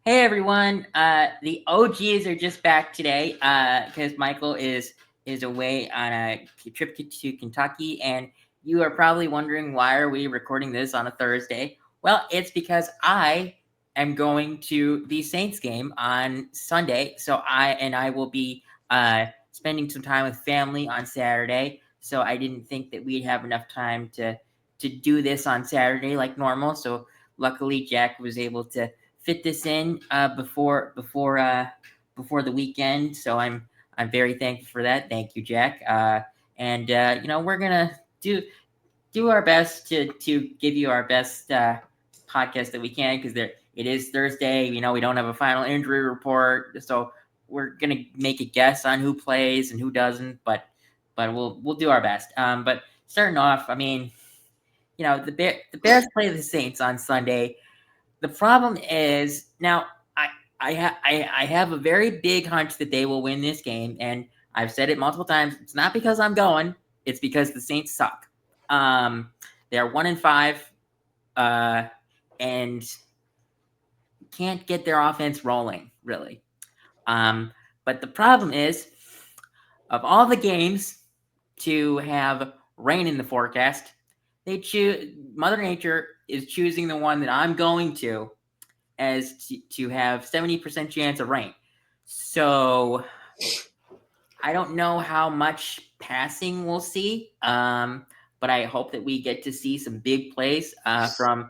Hey everyone, the OGs are just back today because Michael is away on a trip to Kentucky, and you are probably wondering why are we recording this on a Thursday? Well, it's because I am going to the Saints game on Sunday, so I will be spending some time with family on Saturday. So I didn't think that we'd have enough time to do this on Saturday like normal. So luckily, Jack was able to fit this in before the weekend. So I'm very thankful for that. Thank you, Jack. And we're gonna do our best to give you our best podcast that we can because it is Thursday. We don't have a final injury report, so we're gonna make a guess on who plays and who doesn't. But we'll do our best. But starting off, I mean, the Bears play the Saints on Sunday. The problem is now I have a very big hunch that they will win this game, and I've said it multiple times. It's not because I'm going; it's because the Saints suck. They're 1-5, and can't get their offense rolling really. But the problem is, of all the games to have rain in the forecast, they choose Mother Nature is choosing the one that I'm going to as to have 70% chance of rain. So I don't know how much passing we'll see, but I hope that we get to see some big plays from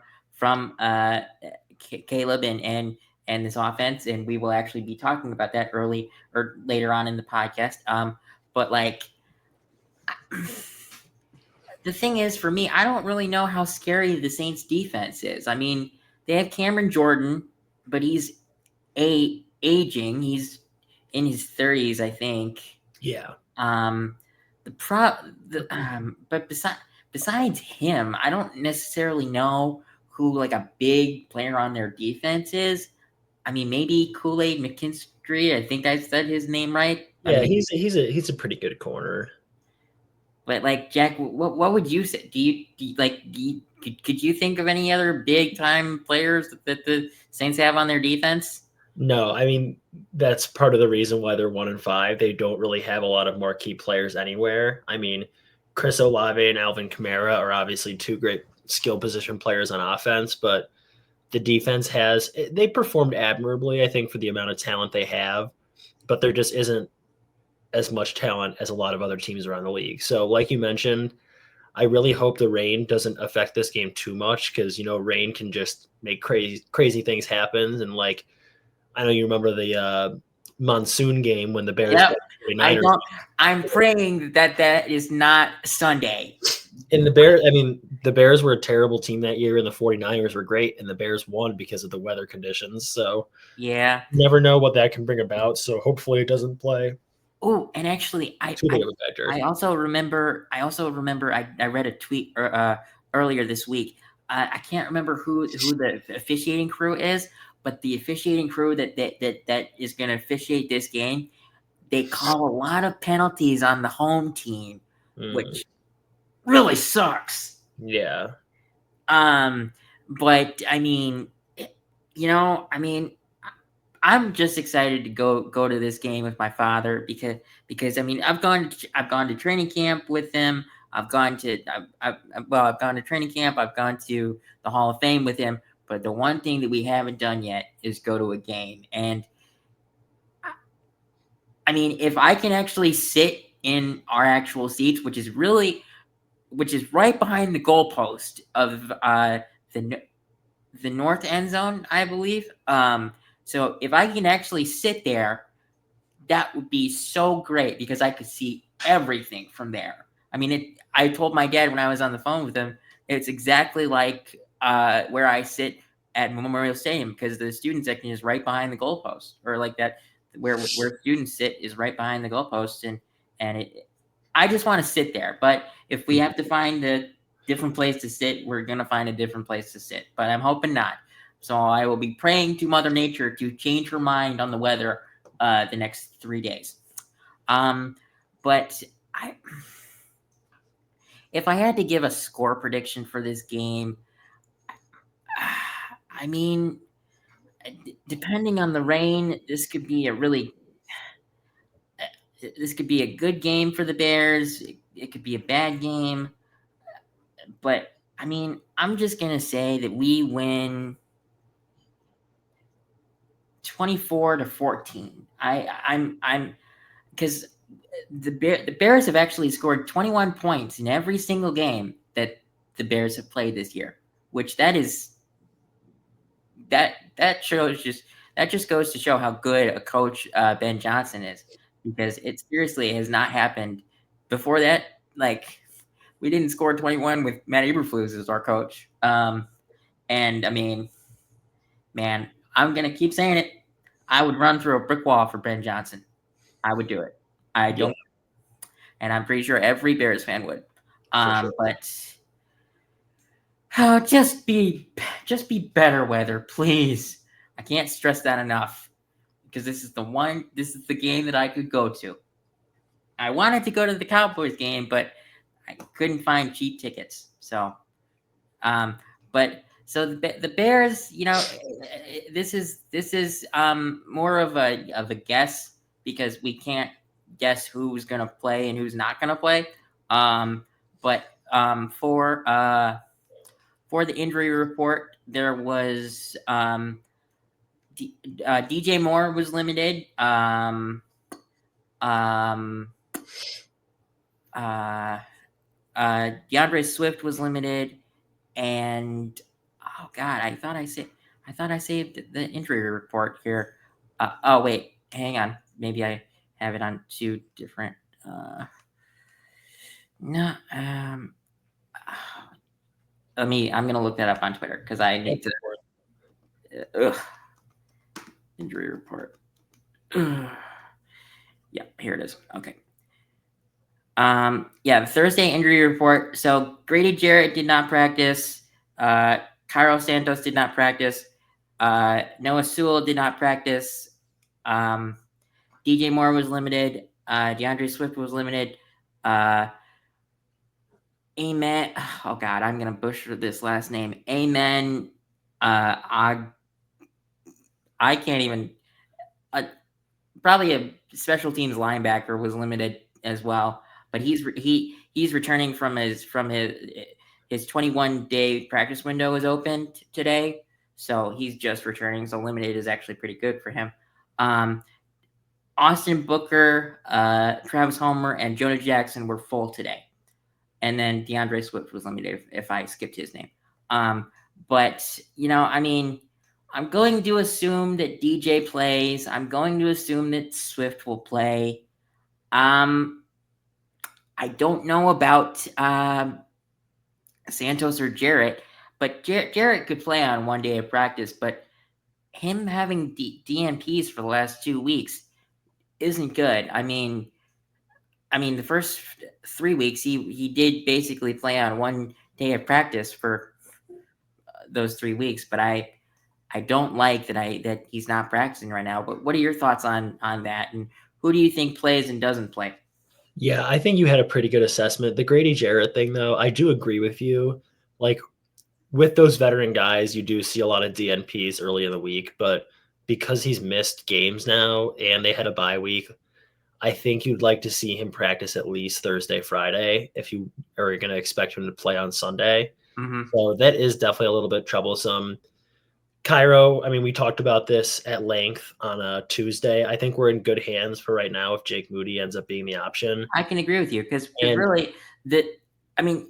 Caleb and this offense, and we will actually be talking about that early or later on in the podcast. But like. The thing is, for me, I don't really know how scary the Saints defense is. I mean, they have Cameron Jordan, but he's aging. He's in his 30s, I think. Yeah. But besides him, I don't necessarily know who like a big player on their defense is. I mean, maybe Kool-Aid McKinstry. I think I said his name right. Yeah, I mean, he's a pretty good corner. But like Jack, what would you say? Could you think of any other big time players that the Saints have on their defense? No, I mean that's part of the reason why they're 1-5. They don't really have a lot of marquee players anywhere. I mean, Chris Olave and Alvin Kamara are obviously two great skill position players on offense, but the defense they performed admirably, I think, for the amount of talent they have, but there just isn't as much talent as a lot of other teams around the league. So, like you mentioned, I really hope the rain doesn't affect this game too much because rain can just make crazy things happen. And like I know you remember the monsoon game when the Bears Yep. beat the I 49ers. don't. I'm praying that is not Sunday. And the Bears were a terrible team that year, and the 49ers were great, and the Bears won because of the weather conditions. So Yeah. you never know what that can bring about. So hopefully it doesn't play Oh, and actually, too big of a factor. I also remember. I read a tweet earlier this week. I can't remember who the officiating crew is, but the officiating crew that is going to officiate this game, they call a lot of penalties on the home team, which really sucks. Yeah. But I mean, I'm just excited to go to this game with my father because I mean I've gone to training camp with him. I've gone to training camp. I've gone to the Hall of Fame with him. But the one thing that we haven't done yet is go to a game. And I mean, if I can actually sit in our actual seats, which is right behind the goalpost of the north end zone, I believe. So if I can actually sit there, that would be so great because I could see everything from there. I mean, I told my dad when I was on the phone with him, it's exactly like where I sit at Memorial Stadium because the student section is right behind the goalpost, or like that where students sit is right behind the goalpost, and I just want to sit there. But if we have to find a different place to sit, we're gonna find a different place to sit. But I'm hoping not. So I will be praying to Mother Nature to change her mind on the weather the next 3 days. But if I had to give a score prediction for this game, I mean, depending on the rain, this could be a good game for the Bears. It could be a bad game, but I mean, I'm just gonna say that we win 24-14. I'm because the Bears have actually scored 21 points in every single game that the Bears have played this year, which that shows that just goes to show how good a coach Ben Johnson is, because it seriously has not happened before that. Like, we didn't score 21 with Matt Eberflus as our coach. And I mean, man, I'm gonna keep saying it. I would run through a brick wall for Ben Johnson. I would do it. I Yeah, don't, and I'm pretty sure every Bears fan would. for sure. But just be better weather, please. I can't stress that enough, because this is the game that I could go to. I wanted to go to the Cowboys game, but I couldn't find cheap tickets. So, um, but so the Bears, this is more of a guess, because we can't guess who's gonna play and who's not gonna play. Um, but for the injury report, there was DJ Moore was limited. Um, uh, DeAndre Swift was limited, and oh god, I thought I saved the injury report here. Oh wait, hang on, maybe I have it on two different. No, I'm gonna look that up on Twitter, because I need to. Ugh, injury report. Yeah, here it is. Okay. Yeah, the Thursday injury report. So Grady Jarrett did not practice. Cairo Santos did not practice. Noah Sewell did not practice. DJ Moore was limited. DeAndre Swift was limited. Amen. Oh God, I'm gonna butcher this last name. Amen. I can't even. Probably a special teams linebacker was limited as well, but he's returning from his 21-day practice window is open today, so he's just returning. So limited is actually pretty good for him. Austin Booker, Travis Homer, and Jonah Jackson were full today, and then DeAndre Swift was limited if I skipped his name. But I mean, I'm going to assume that DJ plays. I'm going to assume that Swift will play. I don't know about Santos or Jarrett, but Jarrett could play on one day of practice. But him having DNPs for the last 2 weeks isn't good. I mean, the first 3 weeks he did basically play on one day of practice for those 3 weeks, but I don't like that he's not practicing right now. But what are your thoughts on that? And who do you think plays and doesn't play? Yeah, I think you had a pretty good assessment. The Grady Jarrett thing, though, I do agree with you. Like, with those veteran guys, you do see a lot of DNPs early in the week, but because he's missed games now and they had a bye week, I think you'd like to see him practice at least Thursday, Friday, if you are going to expect him to play on Sunday. Mm-hmm. So that is definitely a little bit troublesome. Cairo, I mean, we talked about this at length on a Tuesday. I think we're in good hands for right now if Jake Moody ends up being the option. I can agree with you, because And really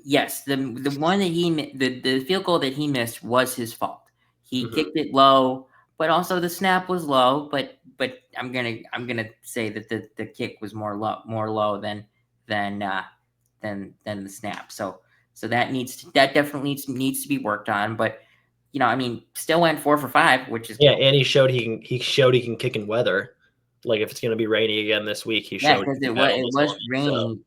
yes, the one that the field goal that he missed was his fault. He kicked it low, but also the snap was low. But I'm gonna say that the kick was more low than the snap. So that definitely needs to be worked on. But still went 4 for 5, which is yeah, and he showed he can kick in weather. Like if it's going to be rainy again this week, he Yeah, showed because he can it battle the was storm. So raining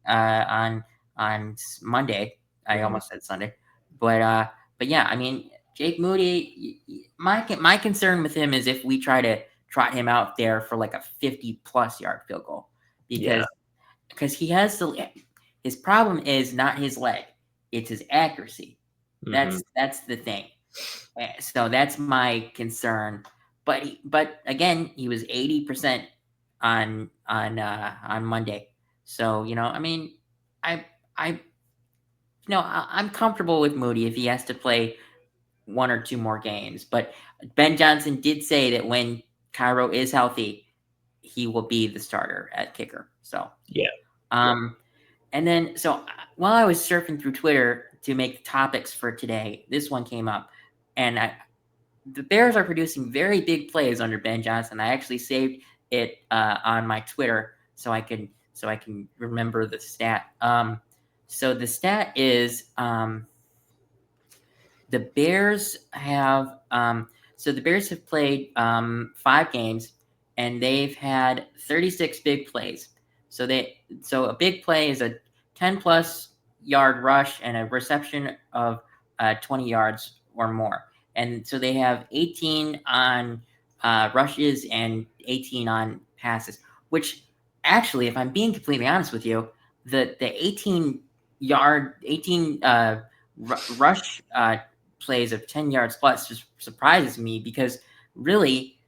on Monday. I almost said Sunday, but yeah, I mean, Jake Moody. My concern with him is if we try to trot him out there for like a 50+ yard field goal, yeah, because he has his problem is not his leg, it's his accuracy. hmm That's the thing. So that's my concern. but again, he was 80% on Monday. So I mean, I I'm comfortable with Moody if he has to play one or two more games. But Ben Johnson did say that when Cairo is healthy, he will be the starter at kicker. So Yeah. um, and then while I was surfing through Twitter to make topics for today, this one came up, and the Bears are producing very big plays under Ben Johnson. I actually saved it on my Twitter so I can remember the stat. So the stat is the Bears have the Bears have played 5 games, and they've had 36 big plays. So a big play is a 10+ yard rush and a reception of 20 yards or more. And so they have 18 on rushes and 18 on passes. Which actually, if I'm being completely honest with you, the 18 rush plays of 10 yards plus just surprises me, because really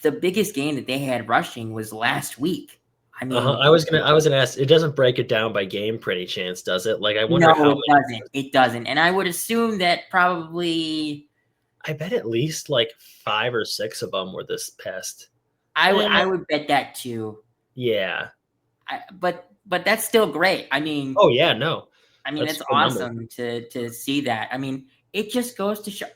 the biggest game that they had rushing was last week. I mean, I was gonna ask. It doesn't break it down by game, per any chance, does it? Like, I wonder no, how it many. doesn't. It doesn't. And I would assume that probably I bet at least like 5 or 6 of them were this past. Eh, I would bet that too. yeah. But that's still great. Oh yeah, no, I mean, that's it's good numbers. awesome to see that. I mean, it just goes to show.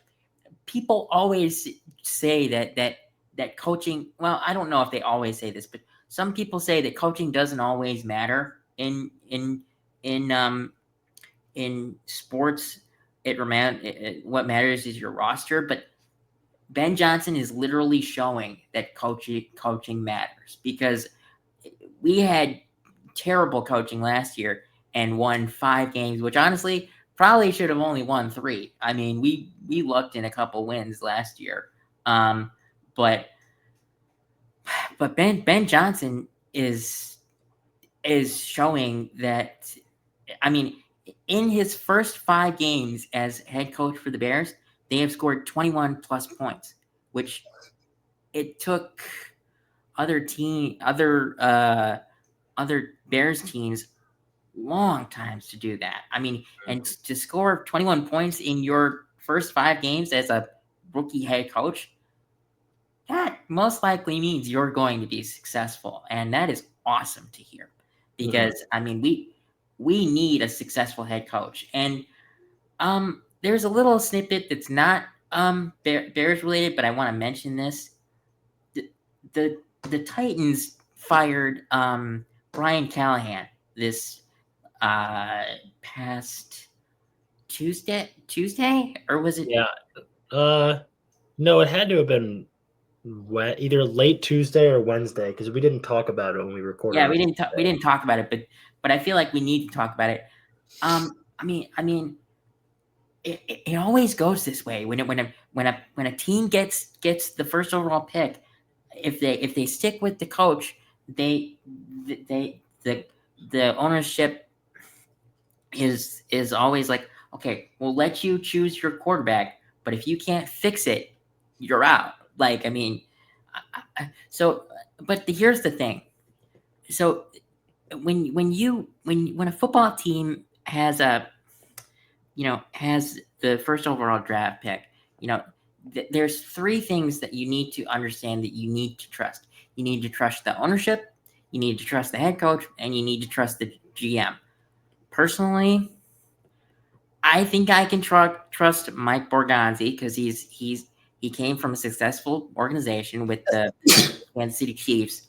People always say that coaching. Well, I don't know if they always say this, but some people say that coaching doesn't always matter in in sports. What matters is your roster. But Ben Johnson is literally showing that coaching matters, because we had terrible coaching last year and won 5 games, which honestly probably should have only won 3. I mean, we lucked in a couple wins last year, um, but Ben Johnson is showing that. I mean, in his first 5 games as head coach for the Bears, they have scored 21 plus points, which it took other Bears teams long times to do that. I mean, and to score 21 points in your first 5 games as a rookie head coach, that most likely means you're going to be successful, and that is awesome to hear. Mhm. Because I mean, we need a successful head coach, and there's a little snippet that's not Bears related, but I want to mention this. The the, the Titans fired Brian Callahan this uh past Tuesday, or was it? Yeah. No, it had to have been either late Tuesday or Wednesday, because we didn't talk about it when we recorded Yeah, on we Tuesday. didn't talk about it, but I feel like we need to talk about it. I mean, it always goes this way when a team gets the first overall pick. If they stick with the coach, they the ownership is always like, okay, we'll let you choose your quarterback, but if you can't fix it, you're out. Like, I mean, so, but here's the thing. So when a football team has has the first overall draft pick, there's 3 things that you need to understand, that you need to trust. You need to trust the ownership, you need to trust the head coach, and you need to trust the GM. Personally, I think I can trust Mike Borgonzi, because he came from a successful organization with the Kansas City Chiefs.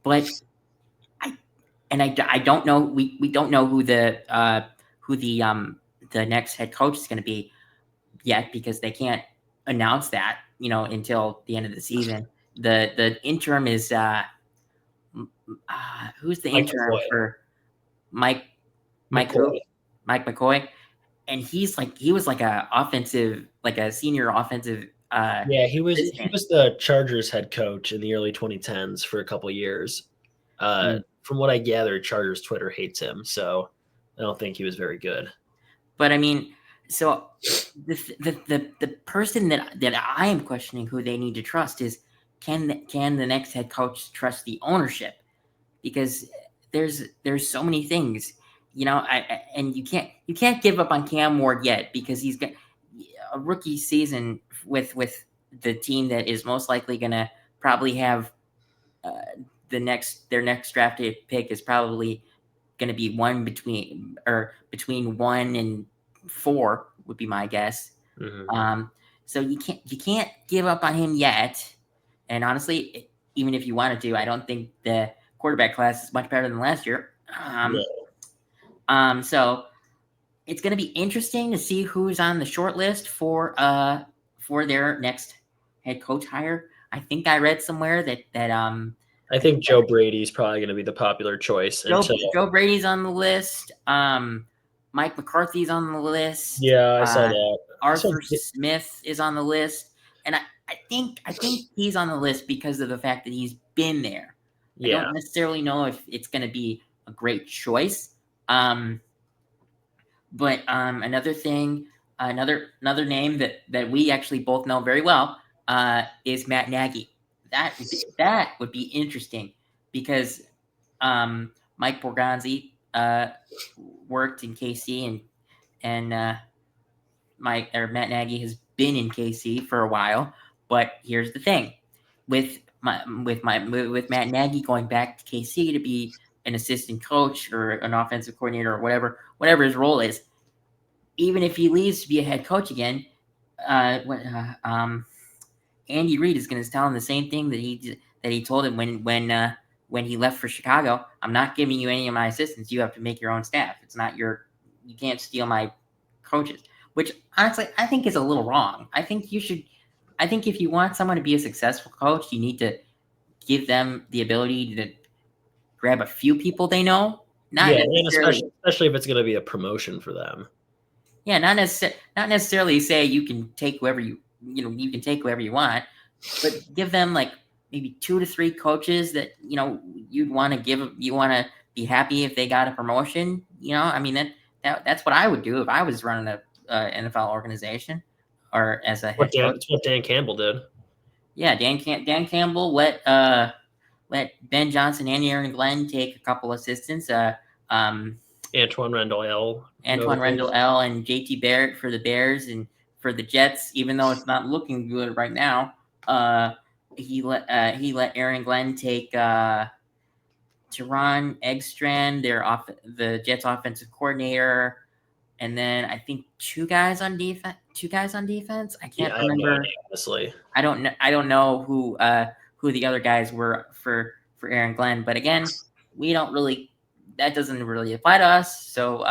But I don't know, we don't know who the next head coach is going to be yet, because they can't announce that until the end of the season. The interim is who's the Mike interim McCoy. for Mike Mike who McCoy. Mike McCoy, and he was like a senior offensive Yeah, he assistant. was the Chargers head coach in the early 2010s for a couple years. Mm. From what I gather, Chargers Twitter hates him, so I don't think he was very good. But I mean, So the person that I am questioning who they need to trust is can the next head coach trust the ownership? Because there's so many things, and you can't give up on Cam Ward yet because he's got a rookie season with the team that is most likely going to probably have uh, their next drafted pick is probably going to be between 1 and 4 would be my guess. Mm-hmm. So you can't give up on him yet. And honestly, even if you wanted to, I don't think the quarterback class is much better than last year. No. So it's going to be interesting to see who's on the short list for their next head coach hire. I think I read somewhere that I think Joe Brady's probably going to be the popular choice until. Joe Brady's on the list. Mike McCarthy's on the list. Yeah, I saw that. Arthur Smith is on the list, and I think he's on the list because of the fact that he's been there. I Yeah, don't necessarily know if it's going to be a great choice. But another thing, another name that we actually both know very well is Matt Nagy. That would be interesting because Mike Borgonzi worked in KC and Matt Nagy has been in KC for a while. But here's the thing, with Matt Nagy going back to KC to be an assistant coach or an offensive coordinator or whatever his role is, even if he leaves to be a head coach again, uh, Andy Reid is going to tell him the same thing that he told him when he left for Chicago. I'm not giving you any of my assistants. You have to make your own staff. It's not you can't steal my coaches. Which honestly, I think is a little wrong. I think you should. I think if you want someone to be a successful coach, you need to give them the ability to grab a few people they know, not yeah, and necessarily. especially if it's going to be a promotion for them. Yeah, not necessarily say you can take whoever you can take whoever you want, but give them like maybe 2 to 3 coaches that you want to be happy if they got a promotion. I mean that's what I would do if I was running a NFL organization or as a head coach. It's what Dan Campbell did. Yeah, Dan Campbell let Ben Johnson and Aaron Glenn take a couple assistants. Antoine Randall L. Antoine Randall L. and JT Barrett for the Bears, and for the Jets, even though it's not looking good right now, he let Aaron Glenn take Teron Eggstrand, the Jets offensive coordinator, and then I think 2 guys on defense. I can't remember. No idea, honestly. I don't know who the other guys were for Aaron Glenn, but again, we don't really. That doesn't really apply to us. So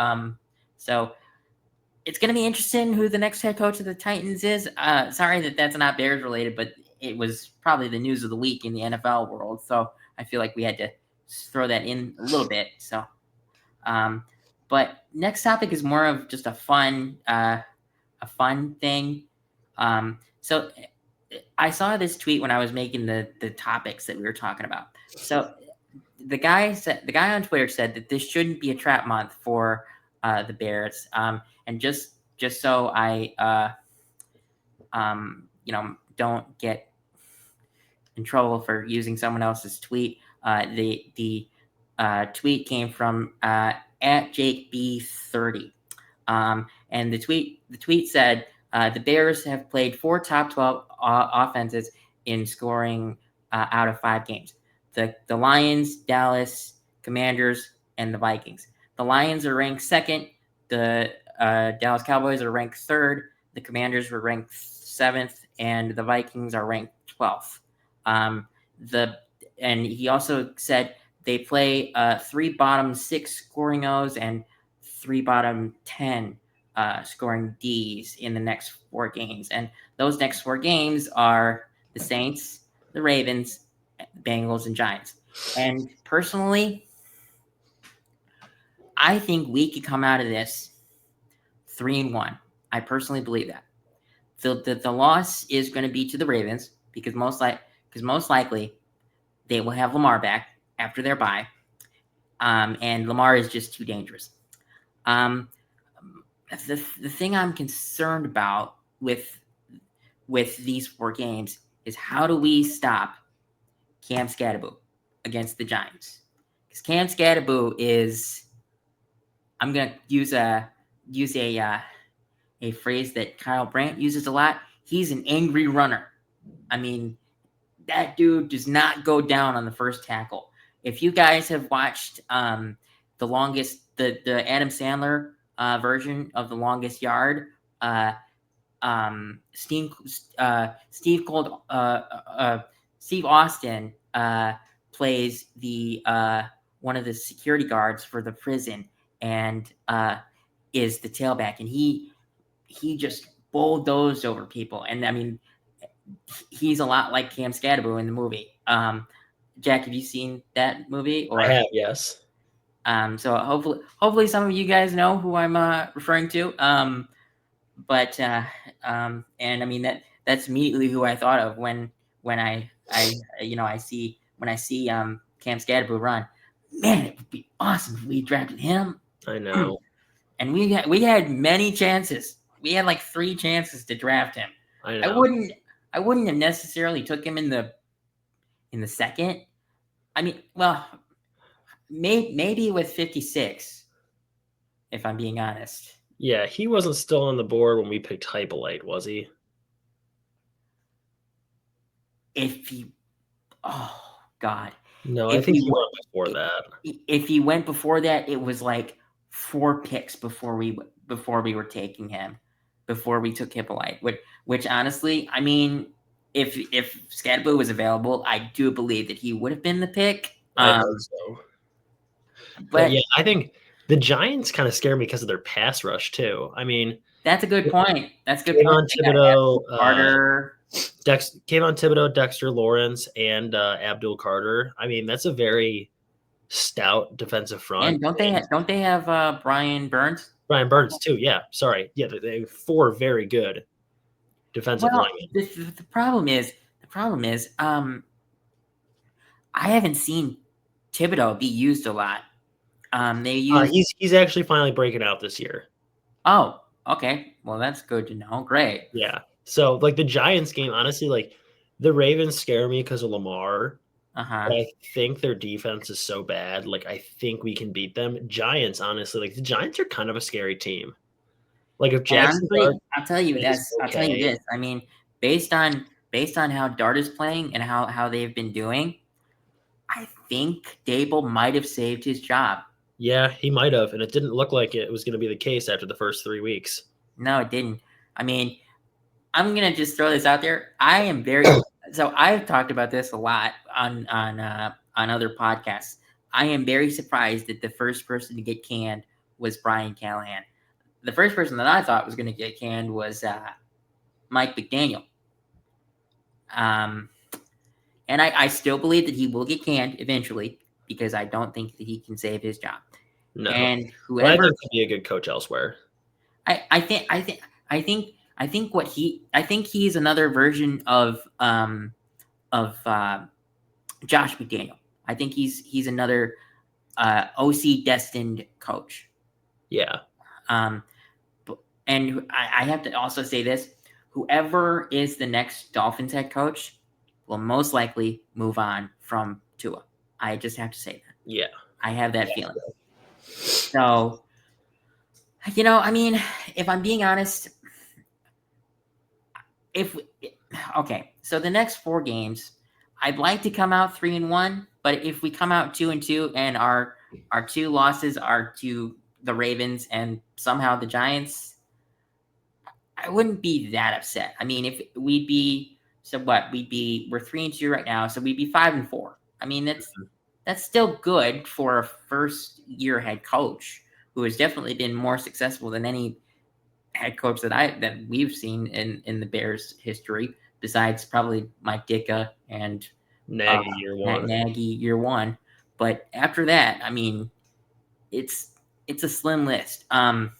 it's going to be interesting who the next head coach of the Titans is. Sorry that's not Bears related, but it was probably the news of the week in the NFL world. So I feel like we had to throw that in a little bit. So, but next topic is more of just a fun thing. So I saw this tweet when I was making the topics that we were talking about. So the guy on Twitter said that this shouldn't be a trap month for the Bears. And just so I don't get in trouble for using someone else's tweet, the tweet came from at JakeB30, and the tweet said the Bears have played 4 top 12 offenses in scoring out of 5 games. The Lions, Dallas, Commanders, and the Vikings. The Lions are ranked second. The Dallas Cowboys are ranked third. The Commanders were ranked 7th, and the Vikings are ranked 12th. And he also said they play 3 bottom 6 scoring O's and 3 bottom 10 scoring D's in the next 4 games. And those next 4 games are the Saints, the Ravens, the Bengals, and Giants. And personally, I think we could come out of this 3-1. I personally believe that. The loss is going to be to the Ravens because most likely they will have Lamar back after their bye, and Lamar is just too dangerous. the thing I'm concerned about with these 4 games is how do we stop Cam Scatterboo against the Giants? Because Cam Scatterboo is, I'm gonna use a phrase that Kyle Brandt uses a lot. He's an angry runner. I mean, that dude does not go down on the first tackle. If you guys have watched the Adam Sandler version of The Longest Yard, Steve Steve Cold Steve Austin plays the one of the security guards for the prison and is the tailback, and he just bulldozed over people. And I mean, he's a lot like Cam Scatterboo in the movie. Jack, have you seen that movie? Or I have, yes. so hopefully some of you guys know who I'm referring to. But and I mean that's immediately who I thought of when I see Cam Scatterboo run. Man, it would be awesome if we drafted him. I know. And we had many chances. We had like 3 chances to draft him. I know. I wouldn't have necessarily took him in the second. I mean, well, maybe with 56, if I'm being honest. Yeah, he wasn't still on the board when we picked Hypolite, was he? Oh God. No, I think he went before that. If he went before that, it was like 4 picks before we were taking him, before we took Hippolyte. Which honestly, I mean, if Scatterboo was available, I do believe that he would have been the pick. I hope so. But yeah, I think the Giants kind of scare me because of their pass rush too. I mean, that's a good point. That's a good point. Thibodeau, Carter, Kayvon Thibodeau, Dexter Lawrence, and Abdul Carter. I mean, that's a very stout defensive front. And don't they have Brian Burns? Brian Burns too. Yeah, sorry. Yeah, they have 4 very good defensive linemen. The problem is I haven't seen Thibodeau be used a lot. He's actually finally breaking out this year. Oh, okay. Well, that's good to know. Great. Yeah. So like the Giants game, honestly, like the Ravens scare me because of Lamar. But I think their defense is so bad. Like I think we can beat them. Giants, honestly, like the Giants are kind of a scary team. Like if Jackson, I'll tell you this. I mean, based on how Dart is playing and how they've been doing, I think Dable might have saved his job. Yeah, he might have, and it didn't look like it was going to be the case after the first 3 weeks. No, it didn't. I mean, I'm gonna just throw this out there. I am very so I've talked about this a lot on other podcasts. I am very surprised that the first person to get canned was Brian Callahan. The first person that I thought was going to get canned was Mike McDaniel. And I still believe that he will get canned eventually because I don't think that he can save his job. No, and whoever, I think he'd be a good coach elsewhere. I think he's another version of Josh McDaniel. I think he's another OC destined coach. Yeah. And I have to also say this: whoever is the next Dolphins head coach will most likely move on from Tua. I just have to say that. Yeah. I have that feeling. So, I mean, if I'm being honest, so the next 4 games, I'd like to come out 3-1, but if we come out 2-2 and our 2 losses are to the Ravens and somehow the Giants, I wouldn't be that upset. I mean, if we'd be we're 3-2 right now, so we'd be 5-4. I mean, that's still good for a first year head coach who has definitely been more successful than any head coach that we've seen in the Bears history, besides probably Mike Ditka and Nagy year one. But after that, I mean, it's a slim list. So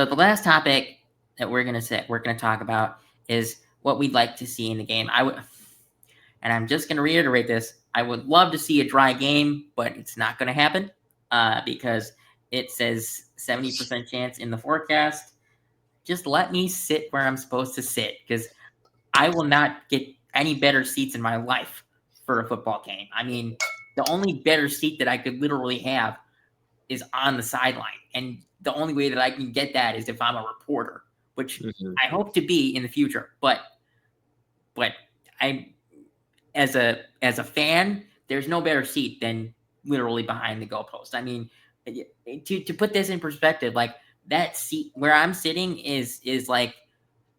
the last topic that we're gonna talk about is what we'd like to see in the game. And I'm just gonna reiterate this. I would love to see a dry game, but it's not gonna happen because it says 70% chance in the forecast. Just let me sit where I'm supposed to sit, because I will not get any better seats in my life for a football game. I mean, the only better seat that I could literally have is on the sideline. And the only way that I can get that is if I'm a reporter, which Mhm. I hope to be in the future. But I as a fan, there's no better seat than literally behind the goalpost. I mean, to put this in perspective, like that seat where I'm sitting is like,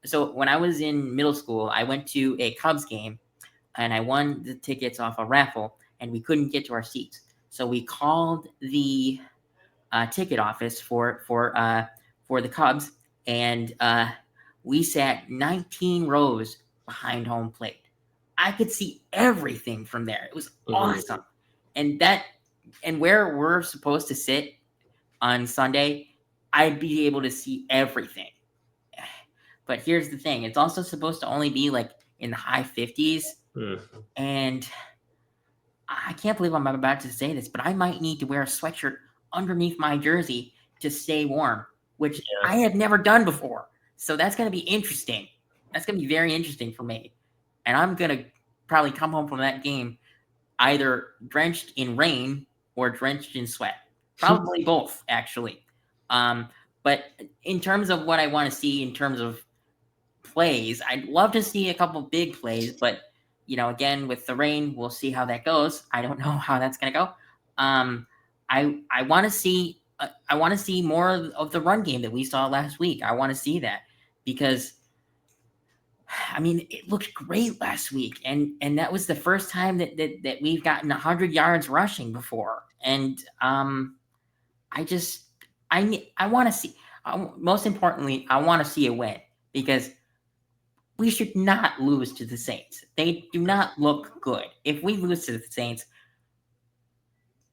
so when I was in middle school, I went to a Cubs game and I won the tickets off a raffle, and we couldn't get to our seats. So we called the ticket office for the Cubs, and we sat 19 rows behind home plate. I could see everything from there. It was Mhm. awesome, and that and where we're supposed to sit on Sunday, I'd be able to see everything. But here's the thing: it's also supposed to only be like in the high 50s, Mm. and I can't believe I'm about to say this, but I might need to wear a sweatshirt underneath my jersey to stay warm, which Yeah. I have never done before. So that's going to be interesting. That's going to be very interesting for me. And I'm going to probably come home from that game either drenched in rain or drenched in sweat. Probably both, actually. Um, but in terms of what I want to see in terms of plays. I'd love to see a couple big plays, but again, with the rain, we'll see how that goes. I don't know how that's going to go. Um, I want to see I want to see more of the run game that we saw last week. I want to see that, because I mean, it looked great last week, and that was the first time that we've gotten 100 yards rushing before. And I just I want to see. Most importantly, I want to see a win, because we should not lose to the Saints. They do not look good. If we lose to the Saints,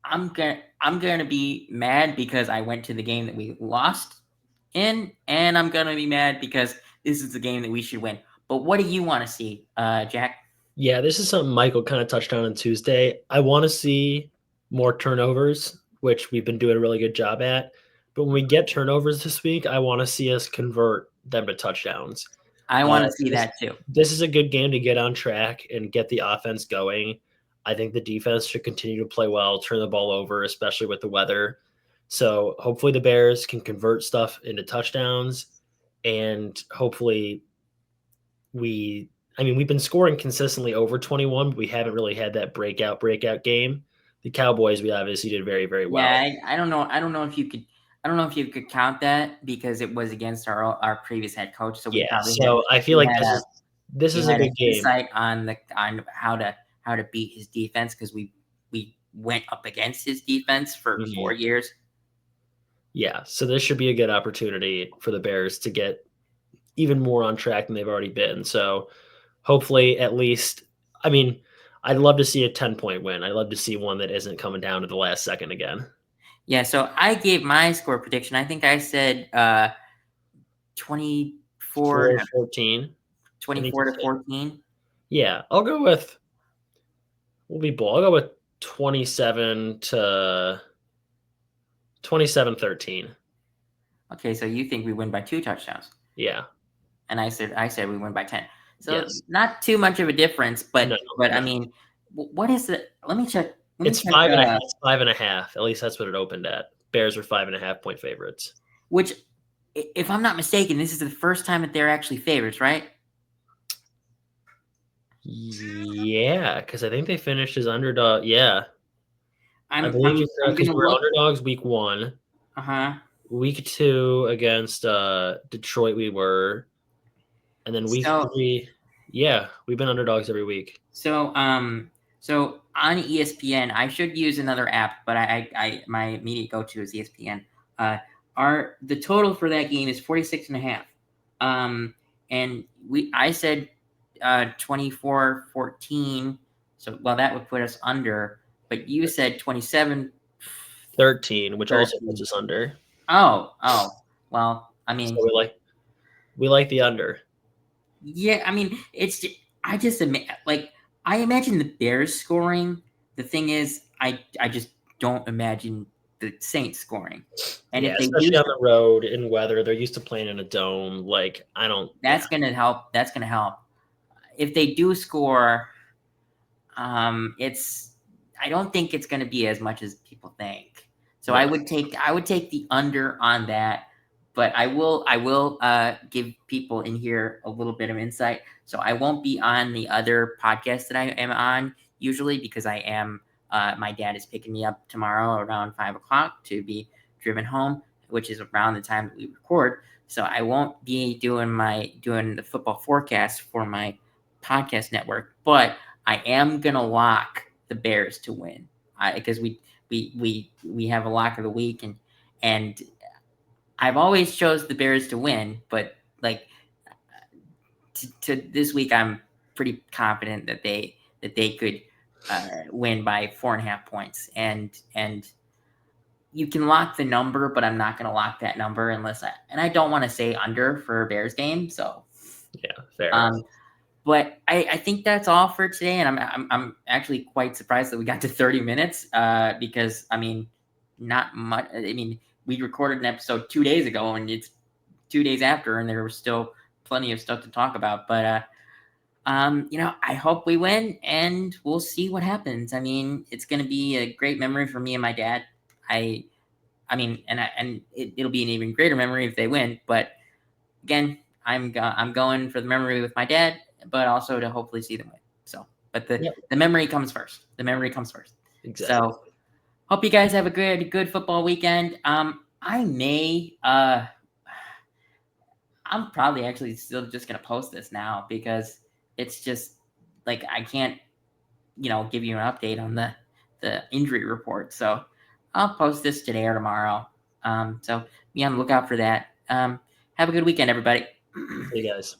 I'm gonna be mad because I went to the game that we lost in, and I'm gonna be mad because this is the game that we should win. But what do you want to see, Jack? Yeah, this is something Michael kind of touched on Tuesday. I want to see more turnovers, which we've been doing a really good job at. But when we get turnovers this week, I want to see us convert them to touchdowns. I Uh, want to see this that too. this is a good game to get on track and get the offense going. I think the defense should continue to play well, turn the ball over, especially with the weather. So hopefully the Bears can convert stuff into touchdowns, and hopefully we I mean, we've been scoring consistently over 21, but we haven't really had that breakout game. The Cowboys, we obviously did very, very Yeah, well. I don't know. I don't know if you could. I don't know if you could count that, because it was against our previous head coach. So we Yeah, probably had so I feel we like had a this we is a had an good game. insight on how to beat his defense, because we went up against his defense for Mhm. 4 years. Yeah, so this should be a good opportunity for the Bears to get even more on track than they've already been. So hopefully, at least, I mean, I'd love to see a 10-point win. I'd love to see one that isn't coming down to the last second again. Yeah, so I gave my score prediction. I think I said 24 4 to 14. I think 24 you to said. 14. Yeah, I'll go with we'll be bold. I'll go with 27 to 27-13. Okay, so you think we win by 2 touchdowns, Yeah. and I said we win by 10. So Yes. not too much of a difference, No, but I no. mean, what is the? Let me check. Let me It's check. 5.5. It's 5.5. At least that's what it opened at. Bears are 5.5 point favorites. Which, if I'm not mistaken, this is the first time that they're actually favorites, right? Yeah, because I think they finished as underdog. Yeah, I I'm believe I'm you're I'm correct because gonna we were look. underdogs week 1. Uh-huh. Week 2 against Detroit, we were. And then week So 3, yeah, we've been underdogs every week. so um so on ESPN, I should use another app, but I my immediate go-to is ESPN. Uh our the total for that game is 46 and a half. And I said 24-14. So well, that would put us under, but you said 27-13. 13, which also puts us under. Oh. Well, I So mean, we like the under. yeah, I mean, I just like I imagine the Bears scoring. The thing is, I just don't imagine. the Saints scoring. And Yeah, if they do, especially on the road in weather, they're used to playing in a dome. Like I don't. that's Yeah, gonna help. That's gonna help. If they do score, it's I don't think it's going to be as much as people think. So yeah, I would take the under on that, but I will give people in here a little bit of insight. So I won't be on the other podcast that I am on usually because I am my dad is picking me up tomorrow around 5 o'clock to be driven home, which is around the time that we record. So I won't be doing the football forecast for my podcast network, but I am gonna lock the Bears to win because we have a lock of the week, and I've always chose the Bears to win, but like to this week, I'm pretty confident that they could win by 4.5 points, and you can lock the number, but I'm not gonna lock that number unless I don't want to say under for a Bears game, so yeah. Fair. But I think that's all for today, and I'm actually quite surprised that we got to 30 minutes because I mean, not much. I mean, we recorded an episode 2 days ago, and it's 2 days after, and there was still plenty of stuff to talk about. But I hope we win, and we'll see what happens. I mean, it's going to be a great memory for me and my dad. I mean, and it'll be an even greater memory if they win. But again, I'm going for the memory with my dad, but also to hopefully see them win. So, but the memory comes first. The memory comes first. Exactly. So, hope you guys have a good football weekend. I may I'm probably actually still just gonna post this now because it's just like I can't give you an update on the injury report. So I'll post this today or tomorrow. So be on the lookout for that. Have a good weekend, everybody. Hey guys.